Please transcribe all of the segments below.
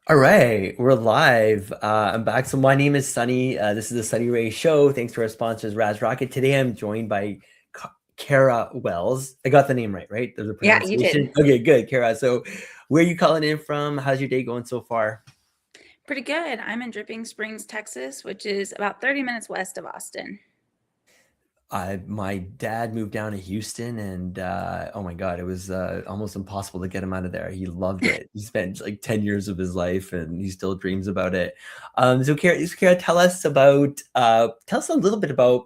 All right, we're live. I'm back. So my name is Sunny. This is the Sunny Ray Show. Thanks to our sponsors, Raz Rocket. Today I'm joined by Kara Wells. I got the name right? There's a Yeah, you pronunciation. did. Okay, good, Kara. So where are you calling in from? How's your day going so far? Pretty good. I'm in Dripping Springs, Texas, which is about 30 minutes west of Austin. My dad moved down to Houston, and oh my God, it was almost impossible to get him out of there. He loved it. He spent like 10 years of his life, and he still dreams about it. So Kara, tell us a little bit about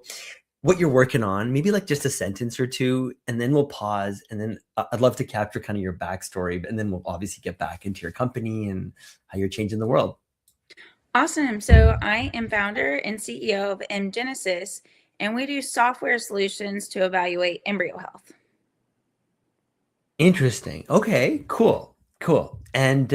what you're working on, maybe like just a sentence or two, and then we'll pause, and then I'd love to capture kind of your backstory, and then we'll obviously get back into your company and how you're changing the world. Awesome. So I am founder and CEO of Genesis, and we do software solutions to evaluate embryo health. Interesting. Okay, cool. Cool. And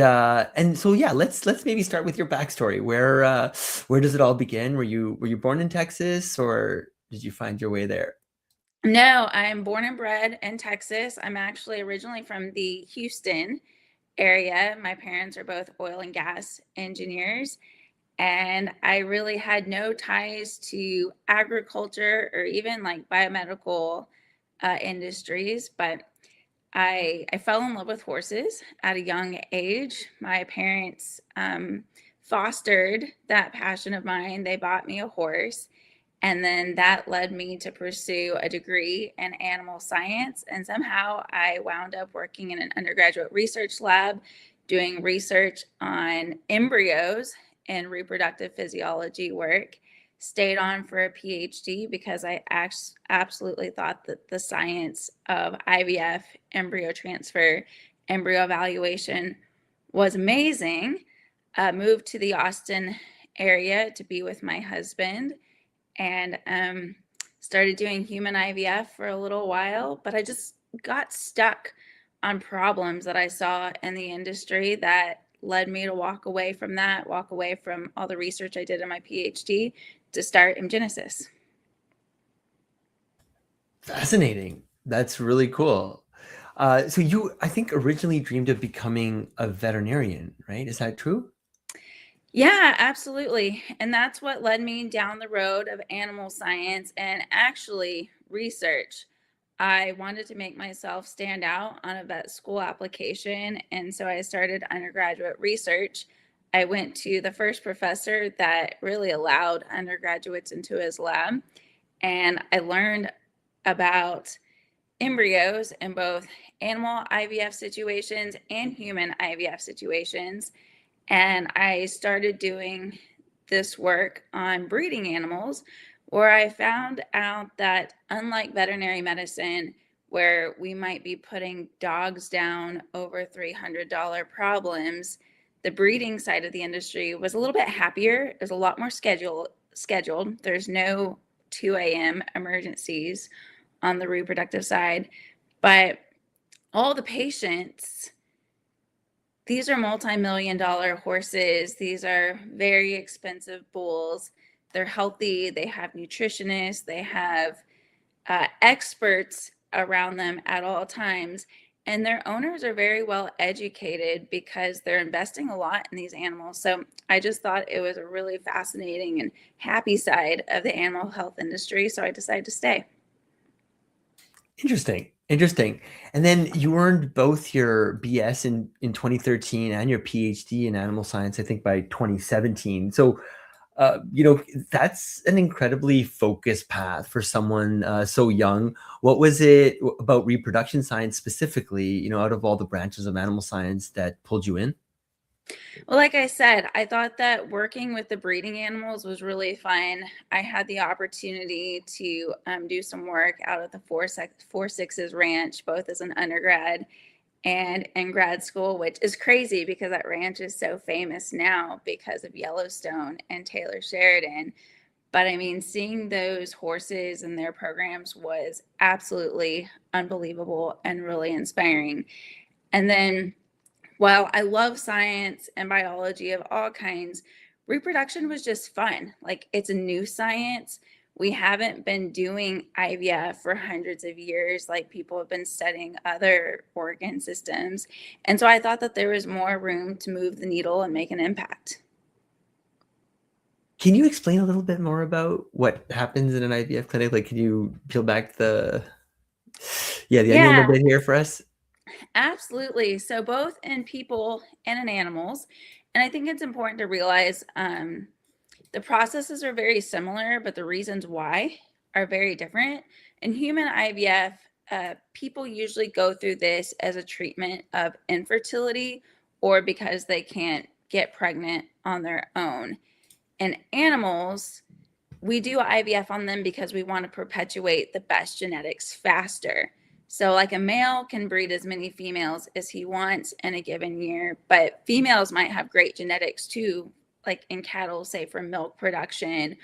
so yeah, let's maybe start with your backstory. Where does it all begin? Were you born in Texas or did you find your way there? No, I'm born and bred in Texas. I'm actually originally from the Houston area. My parents are both oil and gas engineers, and I really had no ties to agriculture or even like biomedical industries. But I fell in love with horses at a young age. My parents fostered that passion of mine. They bought me a horse, and then that led me to pursue a degree in animal science. And somehow I wound up working in an undergraduate research lab doing research on embryos and reproductive physiology work. Stayed on for a PhD because I absolutely thought that the science of IVF, embryo transfer, embryo evaluation was amazing. Moved to the Austin area to be with my husband, and started doing human IVF for a little while, but I just got stuck on problems that I saw in the industry that led me to walk away from that, walk away from all the research I did in my PhD to start Genesis. Fascinating. That's really cool. So you, I think, originally dreamed of becoming a veterinarian, right? Is that true? Yeah, absolutely. And that's what led me down the road of animal science and actually research. I wanted to make myself stand out on a vet school application. And so I started undergraduate research. I went to the first professor that really allowed undergraduates into his lab. And I learned about embryos in both animal IVF situations and human IVF situations. And I started doing this work on breeding animals, where I found out that unlike veterinary medicine, where we might be putting dogs down over $300 problems, the breeding side of the industry was a little bit happier. There's a lot more scheduled. There's no 2 a.m. emergencies on the reproductive side, but all the patients, these are multi-million dollar horses. These are very expensive bulls. They're healthy. They have nutritionists. They have experts around them at all times. And their owners are very well educated because they're investing a lot in these animals. So I just thought it was a really fascinating and happy side of the animal health industry. So I decided to stay. Interesting. Interesting. And then you earned both your BS in 2013 and your PhD in animal science, I think by 2017. So, that's an incredibly focused path for someone so young. What was it about reproduction science specifically, out of all the branches of animal science that pulled you in? Well, like I said, I thought that working with the breeding animals was really fun. I had the opportunity to do some work out at the Four Sixes Ranch, both as an undergrad and in grad school, which is crazy because that ranch is so famous now because of Yellowstone and Taylor Sheridan. But I mean, seeing those horses and their programs was absolutely unbelievable and really inspiring. And then while I love science and biology of all kinds, reproduction was just fun. Like, it's a new science. We haven't been doing IVF for hundreds of years, like people have been studying other organ systems. And so I thought that there was more room to move the needle and make an impact. Can you explain a little bit more about what happens in an IVF clinic? Like, can you peel back the onion a Yeah, bit here for us? absolutely. So both in people and in animals. And I think it's important to realize the processes are very similar, but the reasons why are very different. In human IVF, people usually go through this as a treatment of infertility or because they can't get pregnant on their own. In animals, we do IVF on them because we want to perpetuate the best genetics faster. So, like a male can breed as many females as he wants in a given year, but females might have great genetics too, like in cattle, say for milk production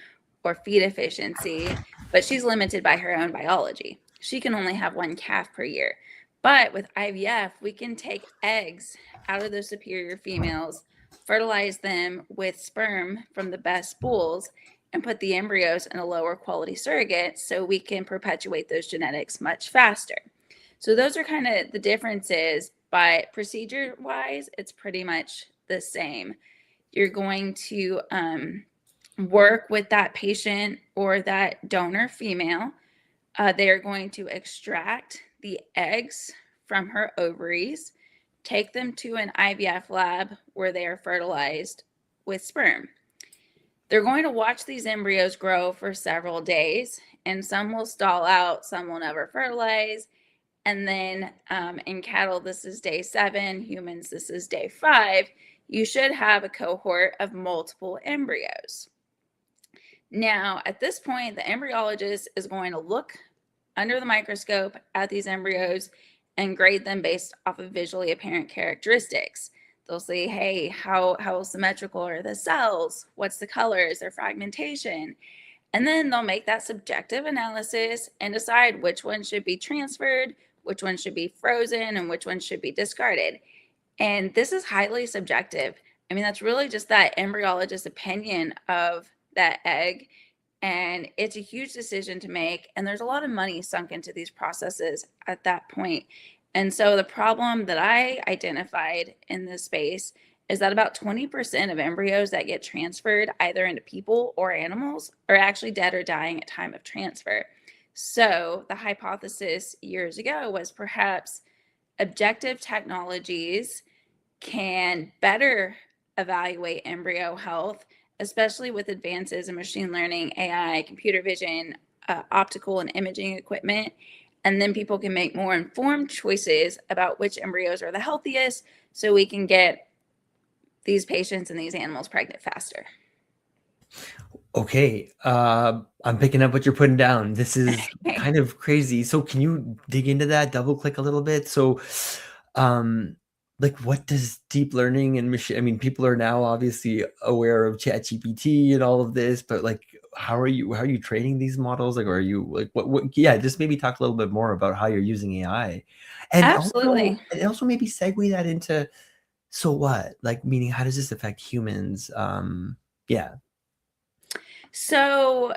or feed efficiency, but she's limited by her own biology. She can only have one calf per year. But with IVF, we can take eggs out of those superior females, fertilize them with sperm from the best bulls, and put the embryos in a lower quality surrogate so we can perpetuate those genetics much faster. So those are kind of the differences, but procedure wise, it's pretty much the same. You're going to work with that patient or that donor female. They are going to extract the eggs from her ovaries, take them to an IVF lab where they are fertilized with sperm. They're going to watch these embryos grow for several days, and some will stall out, some will never fertilize. And then in cattle, this is day 7, humans, this is day 5. You should have a cohort of multiple embryos. Now, at this point, the embryologist is going to look under the microscope at these embryos and grade them based off of visually apparent characteristics. They'll say, hey, how symmetrical are the cells? What's the color? Is there fragmentation? And then they'll make that subjective analysis and decide which one should be transferred, which one should be frozen, and which one should be discarded. And this is highly subjective. I mean, that's really just that embryologist's opinion of that egg. And it's a huge decision to make. And there's a lot of money sunk into these processes at that point. And so the problem that I identified in this space is that about 20% of embryos that get transferred either into people or animals are actually dead or dying at time of transfer. So the hypothesis years ago was perhaps objective technologies can better evaluate embryo health, especially with advances in machine learning, AI, computer vision, optical and imaging equipment. And then people can make more informed choices about which embryos are the healthiest so we can get these patients and these animals pregnant faster. Okay, I'm picking up what you're putting down. This is kind of crazy. So can you dig into that, double click a little bit? So, like, what does deep learning and machine? I mean, people are now obviously aware of ChatGPT and all of this, but like, how are you training these models? Like, are you like what? Yeah, just maybe talk a little bit more about how you're using AI, Absolutely. and also maybe segue that into so what? Like, meaning, how does this affect humans? Yeah. So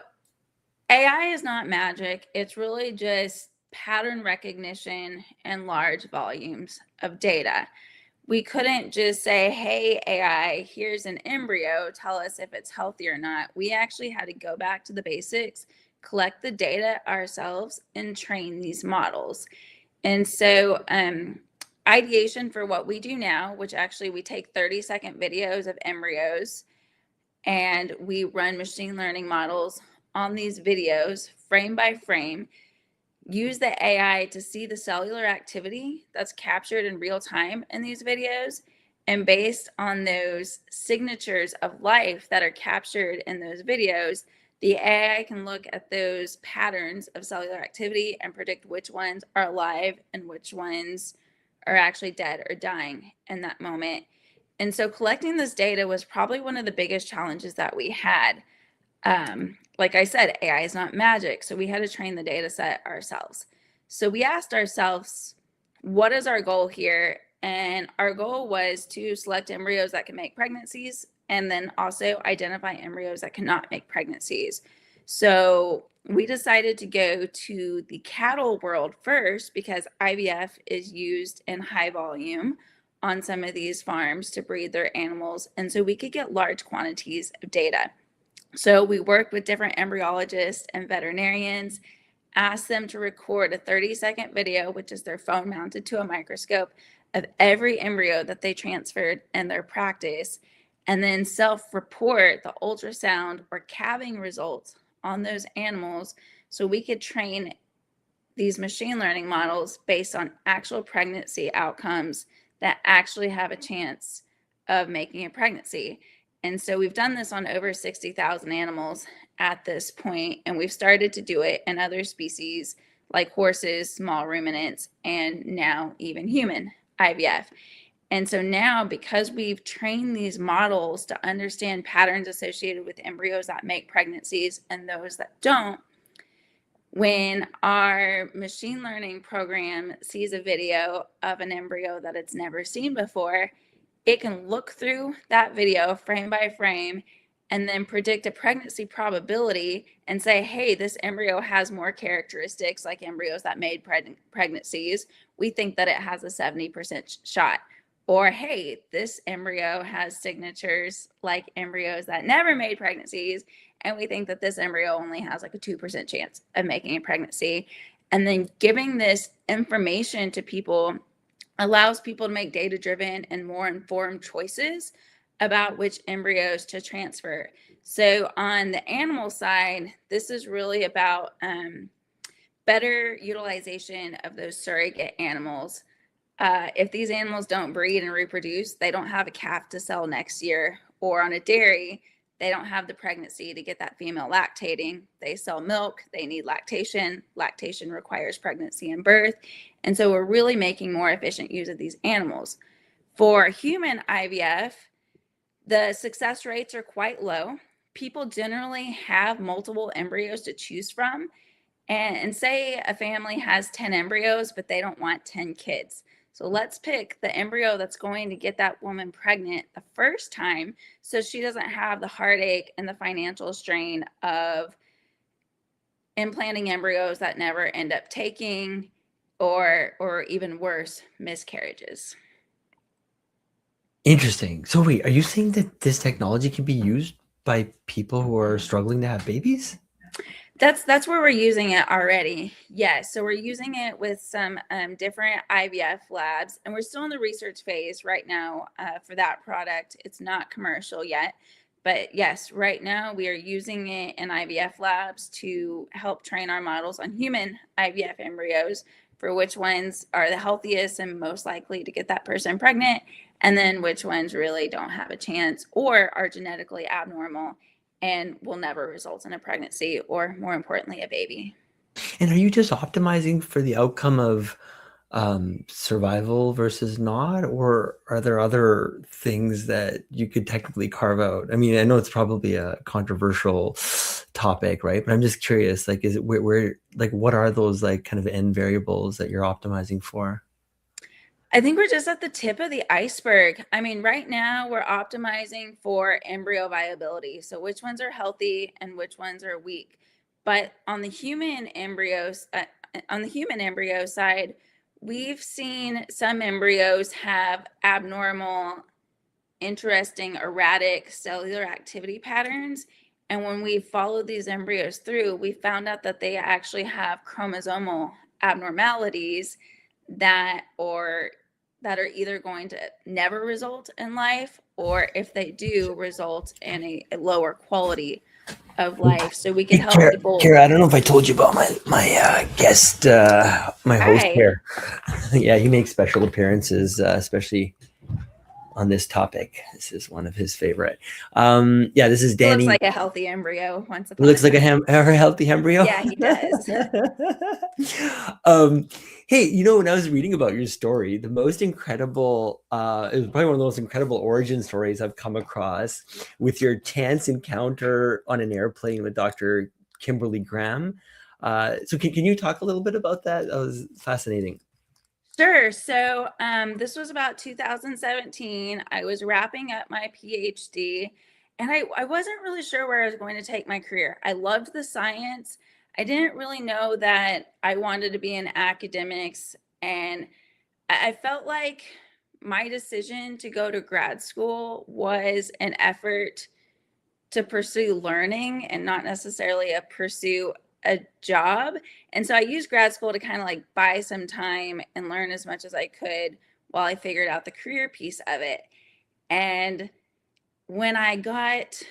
AI is not magic. It's really just pattern recognition and large volumes of data. We couldn't just say, hey, AI, here's an embryo, tell us if it's healthy or not. We actually had to go back to the basics, collect the data ourselves, and train these models. And so, ideation for what we do now, which actually we take 30-second videos of embryos and we run machine learning models on these videos frame by frame, use the AI to see the cellular activity that's captured in real time in these videos. And based on those signatures of life that are captured in those videos, the AI can look at those patterns of cellular activity and predict which ones are alive and which ones are actually dead or dying in that moment. And so collecting this data was probably one of the biggest challenges that we had. Like I said, AI is not magic. So we had to train the data set ourselves. So we asked ourselves, what is our goal here? And our goal was to select embryos that can make pregnancies and then also identify embryos that cannot make pregnancies. So we decided to go to the cattle world first because IVF is used in high volume on some of these farms to breed their animals. And so we could get large quantities of data. So we worked with different embryologists and veterinarians, asked them to record a 30-second video, which is their phone mounted to a microscope, of every embryo that they transferred in their practice, and then self-report the ultrasound or calving results on those animals so we could train these machine learning models based on actual pregnancy outcomes that actually have a chance of making a pregnancy. And so we've done this on over 60,000 animals at this point, and we've started to do it in other species like horses, small ruminants, and now even human IVF. And so now, because we've trained these models to understand patterns associated with embryos that make pregnancies and those that don't, when our machine learning program sees a video of an embryo that it's never seen before, it can look through that video frame by frame and then predict a pregnancy probability and say, hey, this embryo has more characteristics like embryos that made pregnancies. We think that it has a 70% shot. Or, hey, this embryo has signatures like embryos that never made pregnancies, and we think that this embryo only has like a 2% chance of making a pregnancy. And then giving this information to people allows people to make data-driven and more informed choices about which embryos to transfer. So on the animal side, this is really about better utilization of those surrogate animals. If these animals don't breed and reproduce, they don't have a calf to sell next year. Or on a dairy, they don't have the pregnancy to get that female lactating. They sell milk, they need lactation. Lactation requires pregnancy and birth. And so we're really making more efficient use of these animals. For human IVF, the success rates are quite low. People generally have multiple embryos to choose from. And say a family has 10 embryos, but they don't want 10 kids. So let's pick the embryo that's going to get that woman pregnant the first time so she doesn't have the heartache and the financial strain of implanting embryos that never end up taking or even worse, miscarriages. Interesting. So wait, are you saying that this technology can be used by people who are struggling to have babies? That's where we're using it already. Yes, so we're using it with some different IVF labs, and we're still in the research phase right now for that product. It's not commercial yet, but yes, right now we are using it in IVF labs to help train our models on human IVF embryos for which ones are the healthiest and most likely to get that person pregnant, and then which ones really don't have a chance or are genetically abnormal and will never result in a pregnancy or, more importantly, a baby. And are you just optimizing for the outcome of survival versus not, or are there other things that you could technically carve out? I mean, I know it's probably a controversial topic, right? But I'm just curious, like, is it where like, what are those like kind of end variables that you're optimizing for? I think we're just at the tip of the iceberg. I mean, right now we're optimizing for embryo viability. So which ones are healthy and which ones are weak. But on the human embryo side, we've seen some embryos have abnormal, interesting, erratic cellular activity patterns. And when we followed these embryos through, we found out that they actually have chromosomal abnormalities that are either going to never result in life, or if they do, result in a lower quality of life. So we could Hey, help people. Kara, I don't know if I told you about my guest, my host Hi. here. Yeah, he makes special appearances, especially on this topic. This is one of his favorite. Yeah, this is He looks Danny. like a healthy embryo once He upon a looks like time. a healthy embryo. Yeah, he does. um, hey, you know, when I was reading about your story, the most incredible, it was probably one of the most incredible origin stories I've come across with your chance encounter on an airplane with Dr. Kimberly Graham. So can you talk a little bit about that? That was fascinating. Sure. So this was about 2017. I was wrapping up my PhD, and I wasn't really sure where I was going to take my career. I loved the science. I didn't really know that I wanted to be in academics. And I felt like my decision to go to grad school was an effort to pursue learning and not necessarily a pursue a job. And so I used grad school to kind of like buy some time and learn as much as I could while I figured out the career piece of it. And when I got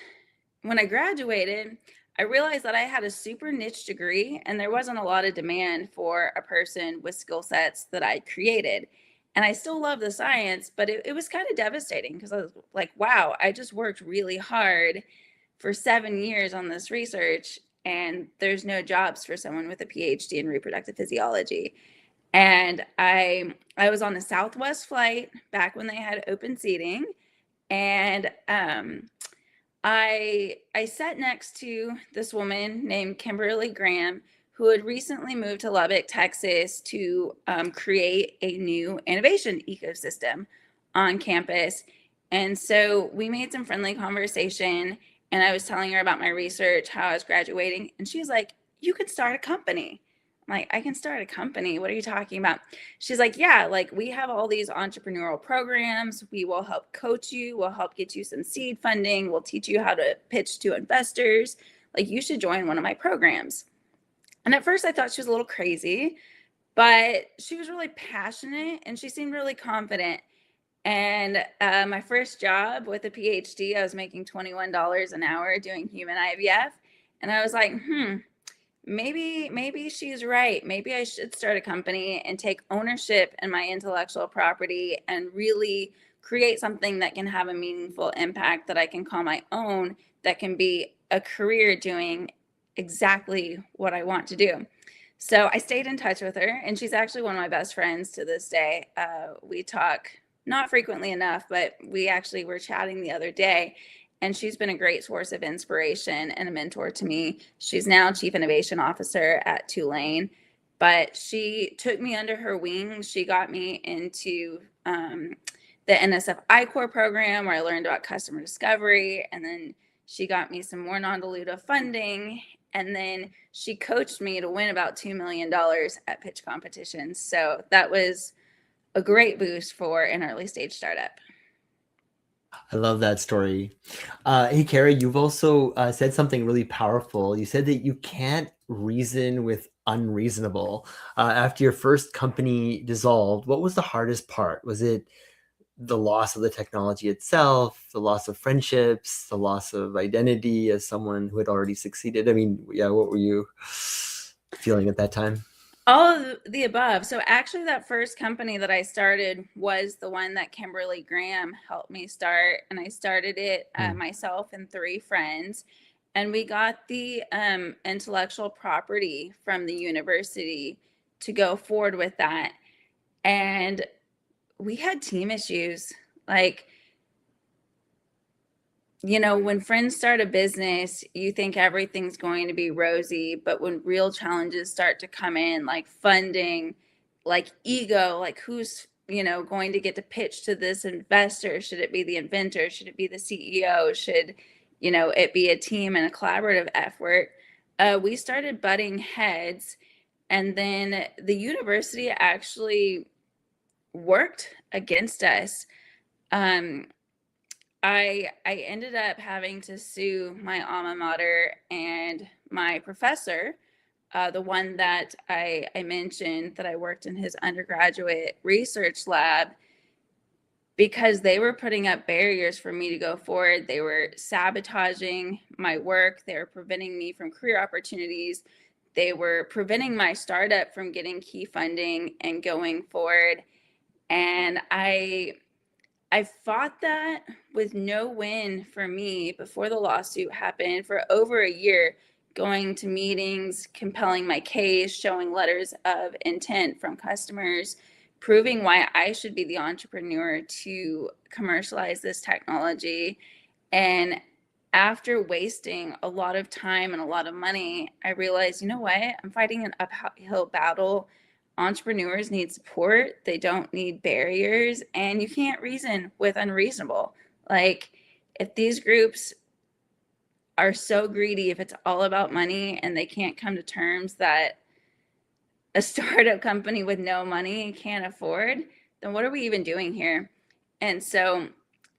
when I graduated, I realized that I had a super niche degree and there wasn't a lot of demand for a person with skill sets that I created. And I still love the science, but it was kind of devastating because I was like, wow, I just worked really hard for 7 years on this research, and there's no jobs for someone with a PhD in reproductive physiology. And I was on a Southwest flight back when they had open seating, and I sat next to this woman named Kimberly Graham, who had recently moved to Lubbock, Texas, to create a new innovation ecosystem on campus. And so we made some friendly conversation, and I was telling her about my research, how I was graduating, and she was like, "You could start a company." I'm like, "I can start a company? What are you talking about?" She's like, "Yeah, like we have all these entrepreneurial programs. We will help coach you. We'll help get you some seed funding. We'll teach you how to pitch to investors. Like you should join one of my programs." And at first I thought she was a little crazy, but she was really passionate and she seemed really confident. And my first job with a PhD, I was making $21 an hour doing human IVF. And I was like, maybe she's right. Maybe I should start a company and take ownership in my intellectual property and really create something that can have a meaningful impact that I can call my own, that can be a career doing exactly what I want to do. So I stayed in touch with her, and she's actually one of my best friends to this day. We talk not frequently enough, but we actually were chatting the other day, and she's been a great source of inspiration and a mentor to me. She's now Chief Innovation Officer at Tulane, but she took me under her wing. She got me into the NSF I-Core program where I learned about customer discovery, and then she got me some more non-dilutive funding, and then she coached me to win about $2 million at pitch competitions. So that was a great boost for an early stage startup. I love that story. Hey, Carrie, you've also said something really powerful. You said that you can't reason with unreasonable. After your first company dissolved, what was the hardest part? Was it the loss of the technology itself, the loss of friendships, the loss of identity as someone who had already succeeded? I mean, yeah, what were you feeling at that time? All of the above. So actually that first company that I started was the one that Kimberly Graham helped me start. And I started it Hmm. myself and three friends. And we got the intellectual property from the university to go forward with that. And we had team issues. Like, when friends start a business, you think everything's going to be rosy, but when real challenges start to come in, like funding, like ego, like who's, going to get to pitch to this investor? Should it be the inventor? Should it be the CEO? Should, it be a team and a collaborative effort? We started butting heads, and then the university actually worked against us. Um, I ended up having to sue my alma mater and my professor, the one that I mentioned that I worked in his undergraduate research lab, because they were putting up barriers for me to go forward. They were sabotaging my work. They were preventing me from career opportunities. They were preventing my startup from getting key funding and going forward. And I fought that with no win for me before the lawsuit happened for over a year, going to meetings, compelling my case, showing letters of intent from customers, proving why I should be the entrepreneur to commercialize this technology. And after wasting a lot of time and a lot of money, I realized, you know what? I'm fighting an uphill battle. Entrepreneurs need support. They don't need barriers, and you can't reason with unreasonable. Like, if these groups are so greedy if it's all about money and they can't come to terms that a startup company with no money can't afford, then what are we even doing here? And so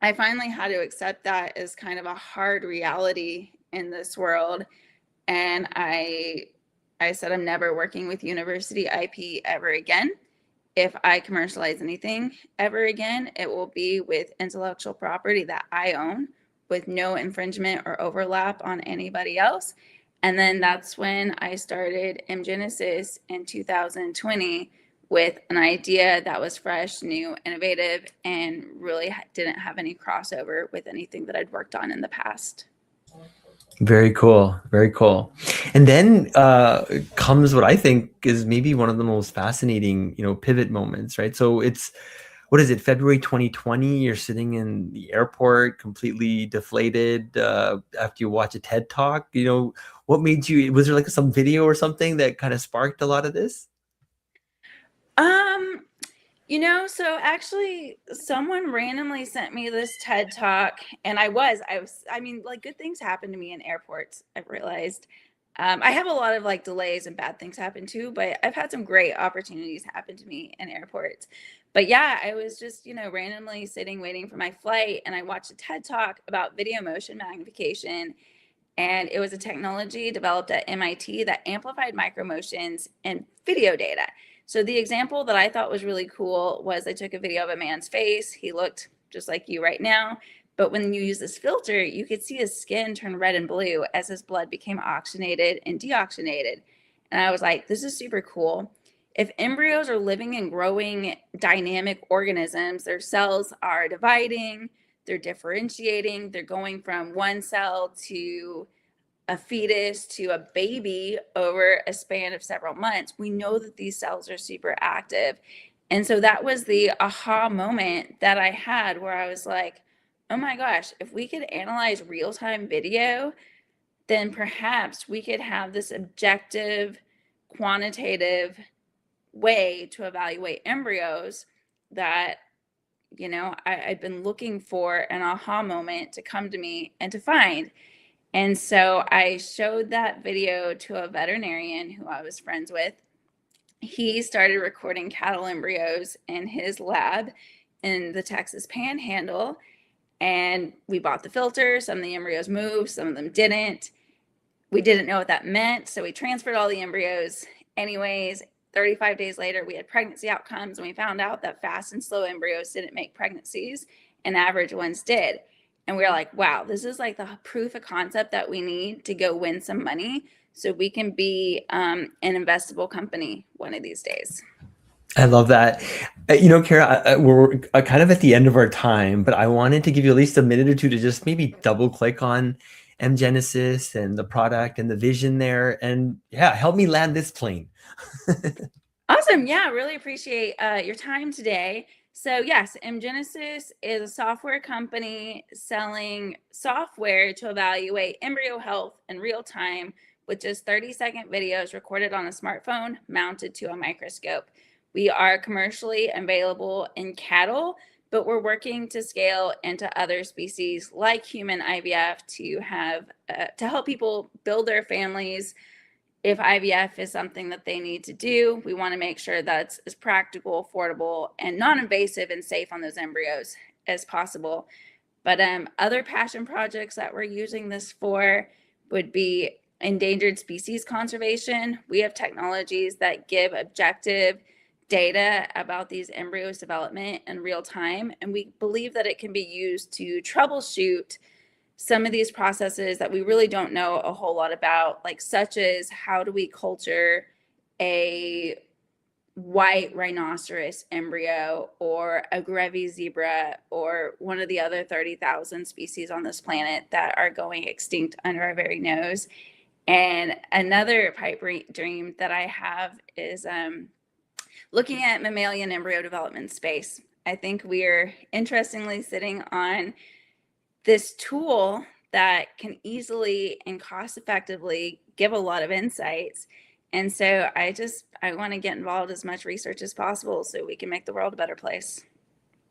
I finally had to accept that as kind of a hard reality in this world. And I said I'm never working with university IP ever again. If I commercialize anything ever again, it will be with intellectual property that I own with no infringement or overlap on anybody else. And then that's when I started mGenesis in 2020 with an idea that was fresh, new, innovative, and really didn't have any crossover with anything that I'd worked on in the past. Very cool. Very cool. And then comes what I think is maybe one of the most fascinating, pivot moments, right? So it's, what is it, February 2020? You're sitting in the airport, completely deflated after you watch a TED talk. What made you? Was there like some video or something that kind of sparked a lot of this? Um, so actually someone randomly sent me this TED talk and I mean, like good things happen to me in airports, I've realized. I have a lot of like delays and bad things happen too, but I've had some great opportunities happen to me in airports. But yeah, I was just, randomly sitting waiting for my flight and I watched a TED talk about video motion magnification, and it was a technology developed at MIT that amplified micromotions and video data. So the example that I thought was really cool was I took a video of a man's face. He looked just like you right now, but when you use this filter, you could see his skin turn red and blue as his blood became oxygenated and deoxygenated. And I was like, this is super cool. If embryos are living and growing dynamic organisms, their cells are dividing, they're differentiating, they're going from one cell to a fetus to a baby over a span of several months. We know that these cells are super active. And so that was the aha moment that I had where I was like, oh my gosh, if we could analyze real-time video, then perhaps we could have this objective, quantitative way to evaluate embryos that I've been looking for an aha moment to come to me and to find. And so I showed that video to a veterinarian who I was friends with. He started recording cattle embryos in his lab in the Texas Panhandle. And we bought the filter. Some of the embryos moved, some of them didn't. We didn't know what that meant. So we transferred all the embryos. Anyways, 35 days later, we had pregnancy outcomes, and we found out that fast and slow embryos didn't make pregnancies and average ones did. And we were like, wow, this is like the proof of concept that we need to go win some money so we can be an investable company one of these days. I love that. Kara, we're kind of at the end of our time, but I wanted to give you at least a minute or two to just maybe double click on mGenesis and the product and the vision there. And yeah, help me land this plane. Awesome. Yeah, really appreciate your time today. So yes, mGenesis is a software company selling software to evaluate embryo health in real time with just 30-second videos recorded on a smartphone mounted to a microscope. We are commercially available in cattle, but we're working to scale into other species like human IVF to have to help people build their families. If IVF is something that they need to do, we want to make sure that's as practical, affordable, and non-invasive and safe on those embryos as possible. But other passion projects that we're using this for would be endangered species conservation. We have technologies that give objective data about these embryos' development in real time, and we believe that it can be used to troubleshoot some of these processes that we really don't know a whole lot about, like such as how do we culture a white rhinoceros embryo or a Grevy's zebra or one of the other 30,000 species on this planet that are going extinct under our very nose. And another pipe dream that I have is looking at mammalian embryo development space. I think we're interestingly sitting on this tool that can easily and cost effectively give a lot of insights. And so I want to get involved as much research as possible so we can make the world a better place.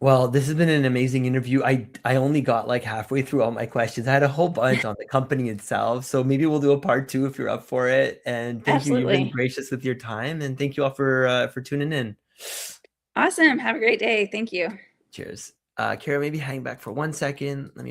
Well, this has been an amazing interview. I only got like halfway through all my questions. I had a whole bunch on the company itself. So maybe we'll do a part two if you're up for it. And thank you. You've been Absolutely. gracious with your time. And thank you all for tuning in. Awesome. Have a great day. Thank you. Cheers. Kara, maybe hang back for 1 second. Let me